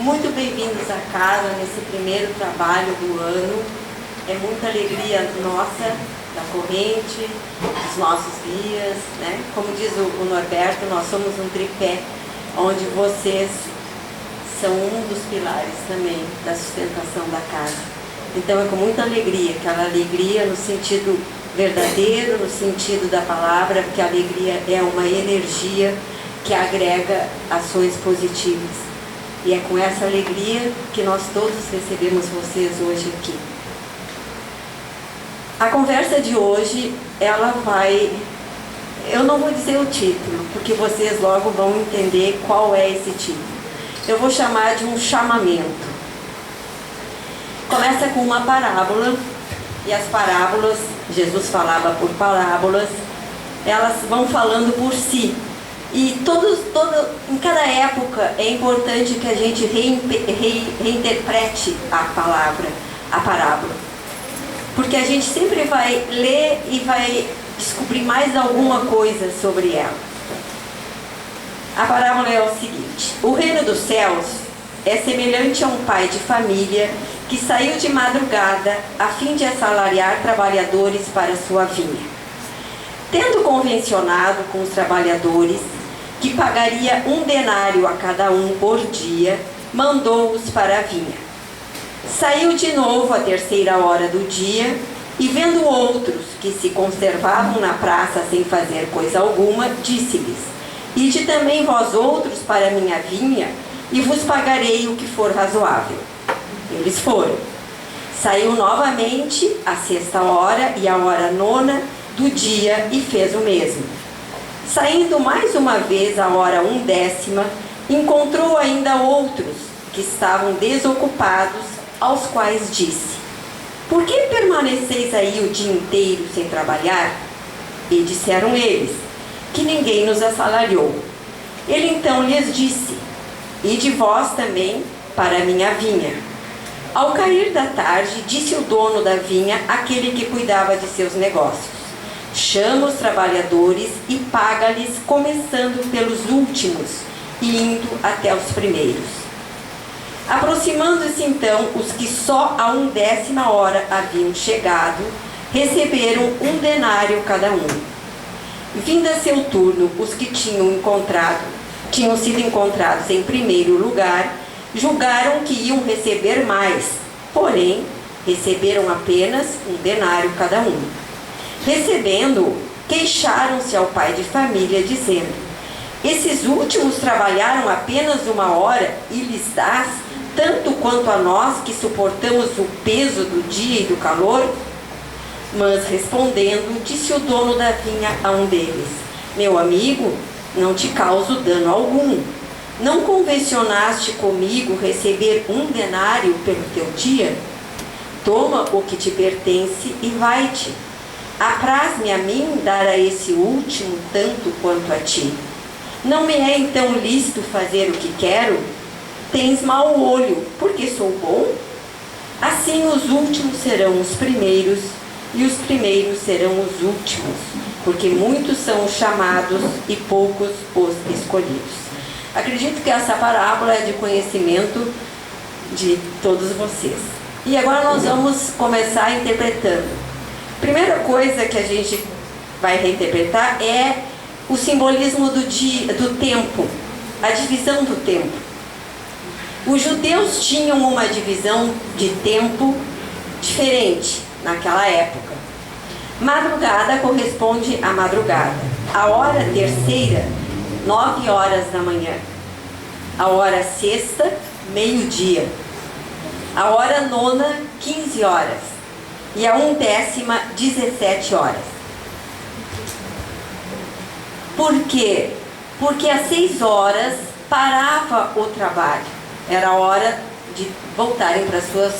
muito bem-vindos a casa nesse primeiro trabalho do ano. É muita alegria nossa, da corrente, dos nossos guias, né? Como diz o Norberto, nós somos um tripé, onde vocês são um dos pilares também da sustentação da casa. Então é com muita alegria, aquela alegria no sentido verdadeiro, no sentido da palavra, porque a alegria é uma energia que agrega ações positivas. E é com essa alegria que nós todos recebemos vocês hoje aqui. A conversa de hoje, ela vai... Eu não vou dizer o título, porque vocês logo vão entender qual é esse título. Eu vou chamar de um chamamento. Começa com uma parábola, e as parábolas, Jesus falava por parábolas, elas vão falando por si. E em cada época é importante que a gente reinterprete a palavra, a parábola. Porque a gente sempre vai ler e vai descobrir mais alguma coisa sobre ela. A parábola é o seguinte: o reino dos céus é semelhante a um pai de família que saiu de madrugada a fim de assalariar trabalhadores para sua vinha. Tendo convencionado com os trabalhadores que pagaria 1 denário a cada um por dia, mandou-os para a vinha. Saiu de novo à 3ª hora do dia e, vendo outros que se conservavam na praça sem fazer coisa alguma, disse-lhes: Ide também vós outros para a minha vinha, e vos pagarei o que for razoável. Eles foram. Saiu novamente à 6ª hora e à hora 9ª do dia e fez o mesmo. Saindo mais uma vez à hora 1/10, encontrou ainda outros que estavam desocupados, aos quais disse: Por que permaneceis aí o dia inteiro sem trabalhar? E disseram eles: Que ninguém nos assalariou. Ele então lhes disse: Ide vós também para a minha vinha. Ao cair da tarde, disse o dono da vinha àquele que cuidava de seus negócios: Chama os trabalhadores e paga-lhes, começando pelos últimos e indo até os primeiros. Aproximando-se então os que só a 1/10 hora haviam chegado, receberam 1 denário cada um. Vindo a seu turno, os que tinham sido encontrados em primeiro lugar, julgaram que iam receber mais, porém, receberam apenas 1 denário cada um. Recebendo-o, queixaram-se ao pai de família, dizendo: Esses últimos trabalharam apenas 1 hora e lhes dás tanto quanto a nós que suportamos o peso do dia e do calor? Mas respondendo, disse o dono da vinha a um deles: Meu amigo, não te causo dano algum. Não convencionaste comigo receber 1 denário pelo teu dia? Toma o que te pertence e vai-te. Apraz-me a mim dar a esse último tanto quanto a ti. Não me é então lícito fazer o que quero? Tens mau olho, porque sou bom? Assim os últimos serão os primeiros, e os primeiros serão os últimos, porque muitos são os chamados e poucos os escolhidos. Acredito que essa parábola é de conhecimento de todos vocês. E agora nós vamos começar interpretando. Primeira coisa que a gente vai reinterpretar é o simbolismo do dia, do tempo, a divisão do tempo. Os judeus tinham uma divisão de tempo diferente naquela época. Madrugada corresponde à madrugada. A hora 3ª, 9 horas da manhã. A hora 6ª, meio-dia. A hora 9ª, 15 horas. E a 1/10, 17 horas. Por quê? Porque às 6 horas parava o trabalho. Era a hora de voltarem para suas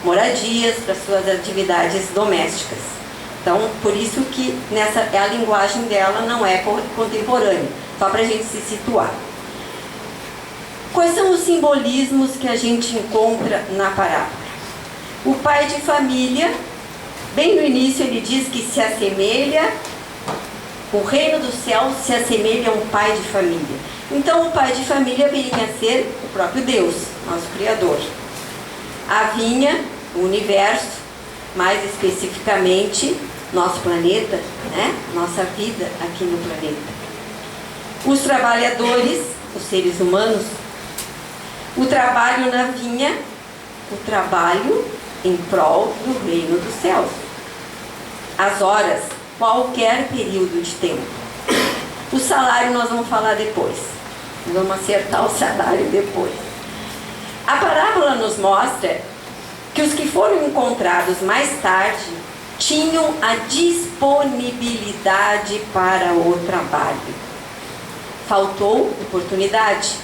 moradias, para suas atividades domésticas. Então, por isso que a linguagem dela não é contemporânea, só para a gente se situar. Quais são os simbolismos que a gente encontra na parábola? O pai de família, bem no início ele diz que se assemelha, o reino dos céus se assemelha a um pai de família. Então o pai de família viria a ser o próprio Deus, nosso Criador. A vinha, o universo, mais especificamente nosso planeta, né? Nossa vida aqui no planeta. Os trabalhadores, os seres humanos, o trabalho na vinha, o trabalho em prol do reino dos céus. As horas, qualquer período de tempo. O salário nós vamos falar depois. Vamos acertar o salário depois. A parábola nos mostra que os que foram encontrados mais tarde tinham a disponibilidade para o trabalho. Faltou oportunidade.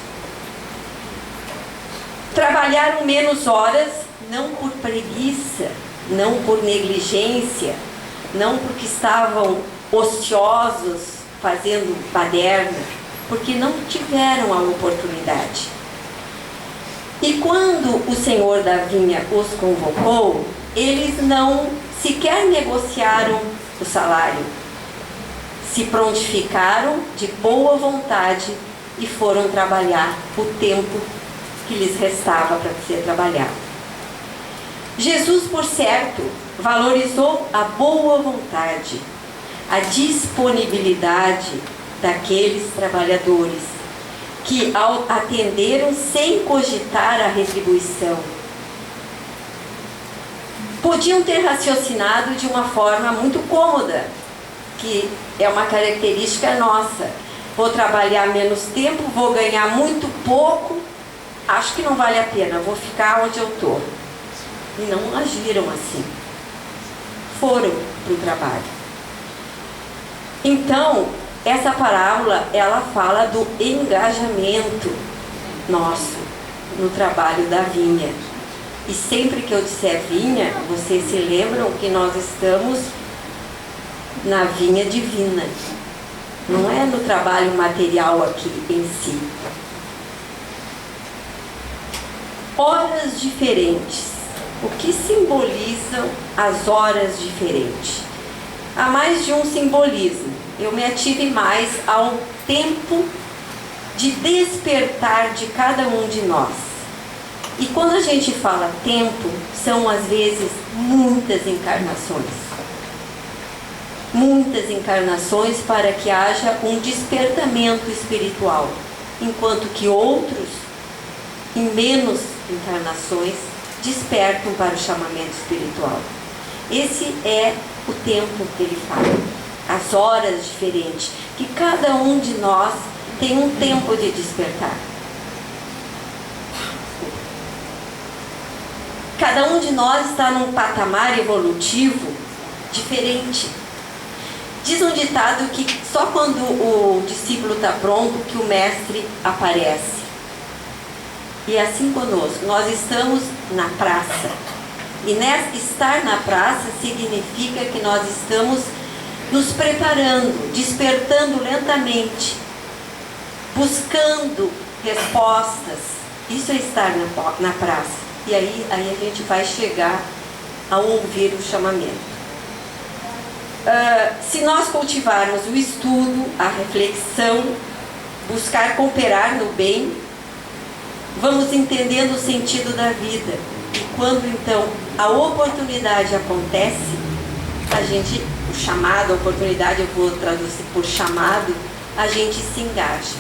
Trabalharam menos horas, não por preguiça, não por negligência, não porque estavam ociosos fazendo baderna, porque não tiveram a oportunidade. E quando o Senhor da vinha os convocou, eles não sequer negociaram o salário. Se prontificaram de boa vontade e foram trabalhar o tempo que lhes restava para ser trabalhado. Jesus, por certo, valorizou a boa vontade, a disponibilidade daqueles trabalhadores que atenderam sem cogitar a retribuição. Podiam ter raciocinado de uma forma muito cômoda, que é uma característica nossa. Vou trabalhar menos tempo, vou ganhar muito pouco, acho que não vale a pena, vou ficar onde eu estou. E não agiram assim. Foram para o trabalho. Então, essa parábola, ela fala do engajamento nosso no trabalho da vinha. E sempre que eu disser vinha, vocês se lembram que nós estamos na vinha divina. Não é no trabalho material aqui em si. Horas diferentes. O que simbolizam as horas diferentes? Há mais de um simbolismo. Eu me ative mais ao tempo de despertar de cada um de nós. E quando a gente fala tempo, são às vezes muitas encarnações. Muitas encarnações para que haja um despertamento espiritual. Enquanto que outros, em menos encarnações, despertam para o chamamento espiritual. Esse é o tempo que ele fala. As horas diferentes. Que cada um de nós tem um tempo de despertar. Cada um de nós está num patamar evolutivo diferente. Diz um ditado que só quando o discípulo está pronto que o mestre aparece. E é assim conosco. Nós estamos na praça. E estar na praça significa que nós estamos nos preparando, despertando lentamente, buscando respostas. Isso é estar na praça. E aí a gente vai chegar a ouvir o chamamento. Se nós cultivarmos o estudo, a reflexão, buscar cooperar no bem, vamos entendendo o sentido da vida. E quando então a oportunidade acontece, o chamado, a oportunidade, eu vou traduzir por chamado, a gente se engaja.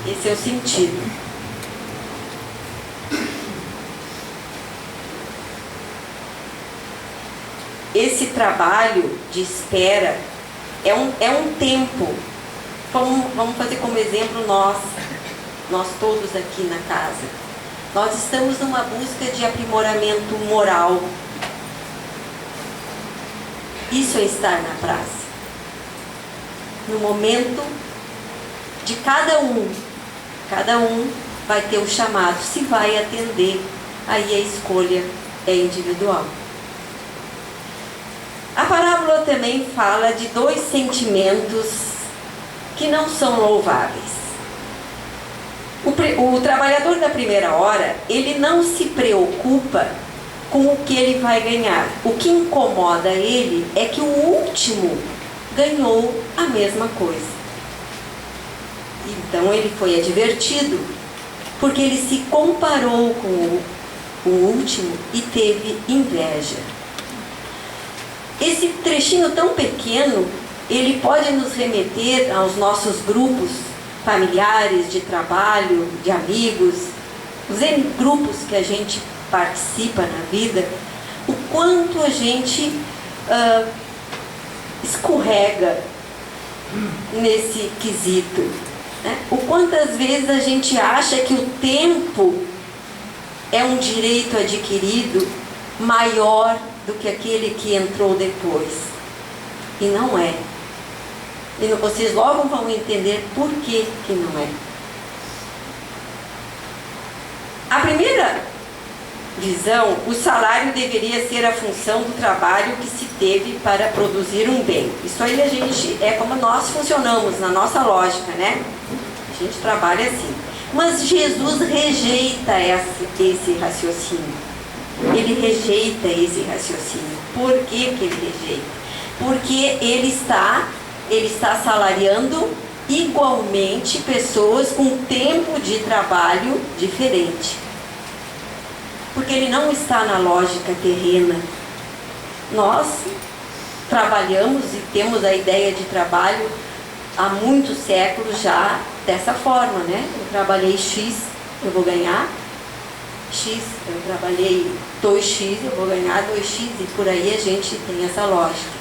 Esse é o sentido. Esse trabalho de espera é um tempo. Vamos fazer como exemplo nós todos aqui na casa. Nós estamos numa busca de aprimoramento moral. Isso é estar na praça. No momento de cada um vai ter o chamado, se vai atender, aí a escolha é individual. A parábola também fala de dois sentimentos que não são louváveis. O trabalhador da primeira hora, ele não se preocupa com o que ele vai ganhar. O que incomoda ele é que o último ganhou a mesma coisa. Então ele foi advertido, porque ele se comparou com o último e teve inveja. Esse trechinho tão pequeno, ele pode nos remeter aos nossos grupos familiares, de trabalho, de amigos, os N grupos que a gente participa na vida, o quanto a gente escorrega nesse quesito, né? O quantas vezes a gente acha que o tempo é um direito adquirido maior do que aquele que entrou depois. E não é. E vocês logo vão entender por que não é. A primeira visão, o salário deveria ser a função do trabalho que se teve para produzir um bem. Isso aí a gente, é como nós funcionamos, na nossa lógica, né? A gente trabalha assim. Mas Jesus rejeita esse raciocínio. Ele rejeita esse raciocínio. Por que que ele rejeita? Porque ele está salariando igualmente pessoas com tempo de trabalho diferente. Porque ele não está na lógica terrena. Nós trabalhamos e temos a ideia de trabalho há muitos séculos já dessa forma, né? Eu trabalhei X, eu vou ganhar X, eu trabalhei 2X, eu vou ganhar 2X, e por aí a gente tem essa lógica.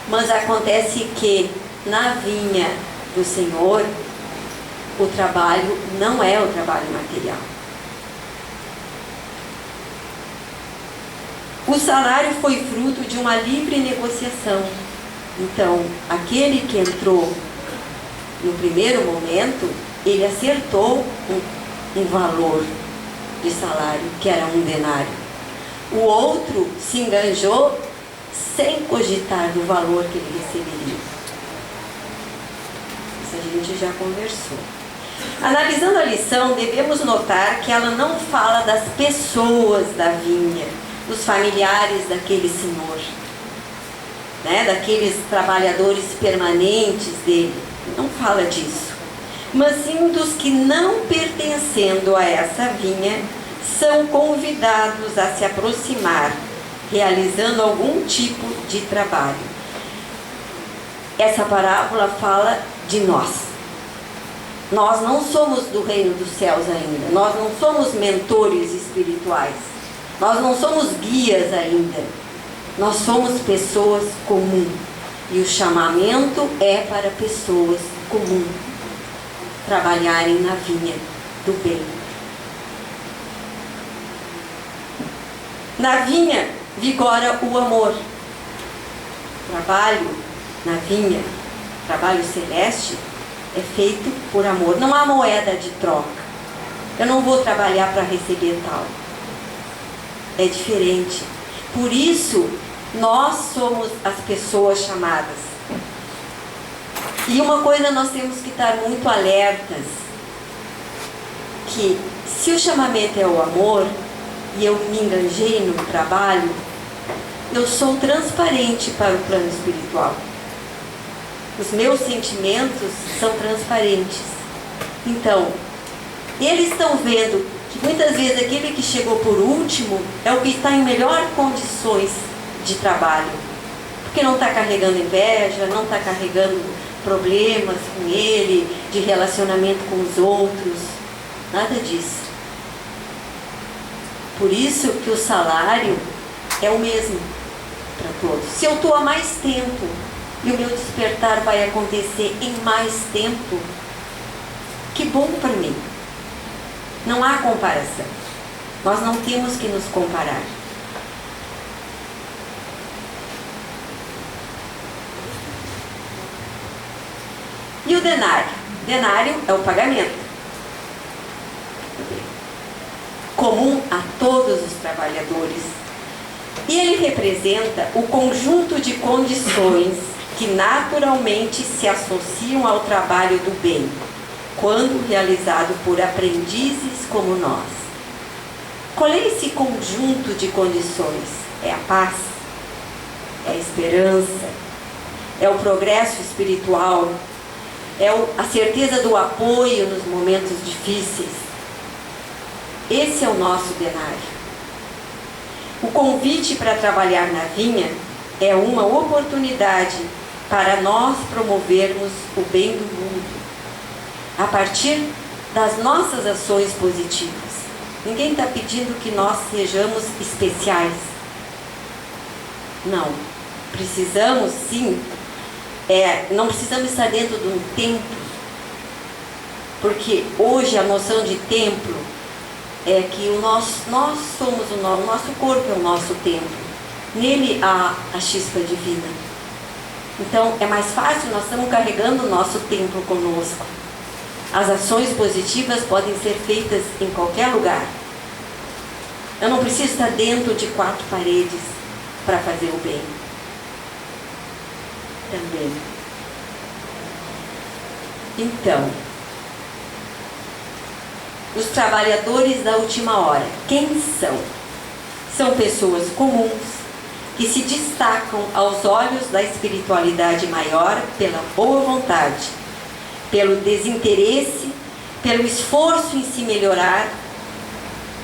Mas acontece que na vinha do Senhor, o trabalho não é o trabalho material. O salário foi fruto de uma livre negociação. Então, aquele que entrou no primeiro momento, ele acertou um valor de salário, que era 1 denário. O outro se enganjou sem cogitar do valor que ele receberia. Isso a gente já conversou. Analisando a lição, devemos notar que ela não fala das pessoas da vinha, dos familiares daquele senhor, né? Daqueles trabalhadores permanentes dele. Não fala disso. Mas sim dos que, não pertencendo a essa vinha, são convidados a se aproximar, realizando algum tipo de trabalho. Essa parábola fala de nós. Nós não somos do reino dos céus ainda. Nós não somos mentores espirituais. Nós não somos guias ainda. Nós somos pessoas comuns. E o chamamento é para pessoas comuns trabalharem na vinha do bem. Na vinha vigora o amor. Trabalho na vinha, trabalho celeste, é feito por amor. Não há moeda de troca. Eu não vou trabalhar para receber tal. É diferente. Por isso, nós somos as pessoas chamadas. E uma coisa nós temos que estar muito alertas, que se o chamamento é o amor, e eu me enganjei no trabalho, eu sou transparente para o plano espiritual. Os meus sentimentos são transparentes. Então, eles estão vendo que muitas vezes aquele que chegou por último é o que está em melhor condições de trabalho. Porque não está carregando inveja, não está carregando problemas com ele, de relacionamento com os outros. Nada disso. Por isso que o salário é o mesmo para todos. Se eu estou há mais tempo e o meu despertar vai acontecer em mais tempo, que bom para mim. Não há comparação. Nós não temos que nos comparar. E o denário? Denário é o pagamento. Comum a todos os trabalhadores. E ele representa o conjunto de condições que naturalmente se associam ao trabalho do bem, quando realizado por aprendizes como nós. Qual é esse conjunto de condições? É a paz? É a esperança? É o progresso espiritual? é a certeza do apoio nos momentos difíceis. Esse é o nosso denário. O convite para trabalhar na vinha é uma oportunidade para nós promovermos o bem do mundo, a partir das nossas ações positivas. Ninguém está pedindo que nós sejamos especiais. Não. Precisamos, sim, não precisamos estar dentro de um templo, porque hoje a noção de templo é que nós somos o nosso corpo é o nosso templo. Nele há a chispa divina. Então é mais fácil, nós estamos carregando o nosso templo conosco. As ações positivas podem ser feitas em qualquer lugar. Eu não preciso estar dentro de 4 paredes para fazer o bem. Também. Então, os trabalhadores da última hora, quem são? São pessoas comuns que se destacam aos olhos da espiritualidade maior pela boa vontade, pelo desinteresse, pelo esforço em se melhorar,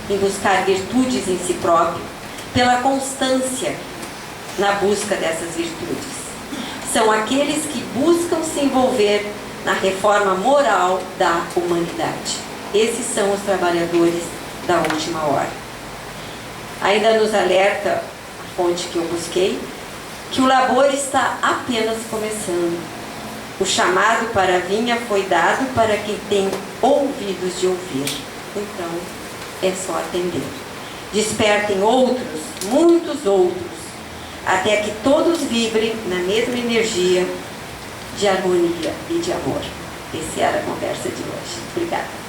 em buscar virtudes em si próprio, pela constância na busca dessas virtudes. São aqueles que buscam se envolver na reforma moral da humanidade. Esses são os trabalhadores da última hora. Ainda nos alerta a fonte que eu busquei, que o labor está apenas começando. O chamado para a vinha foi dado para quem tem ouvidos de ouvir. Então, é só atender. Despertem outros, muitos outros, até que todos vibrem na mesma energia de harmonia e de amor. Essa era a conversa de hoje. Obrigada.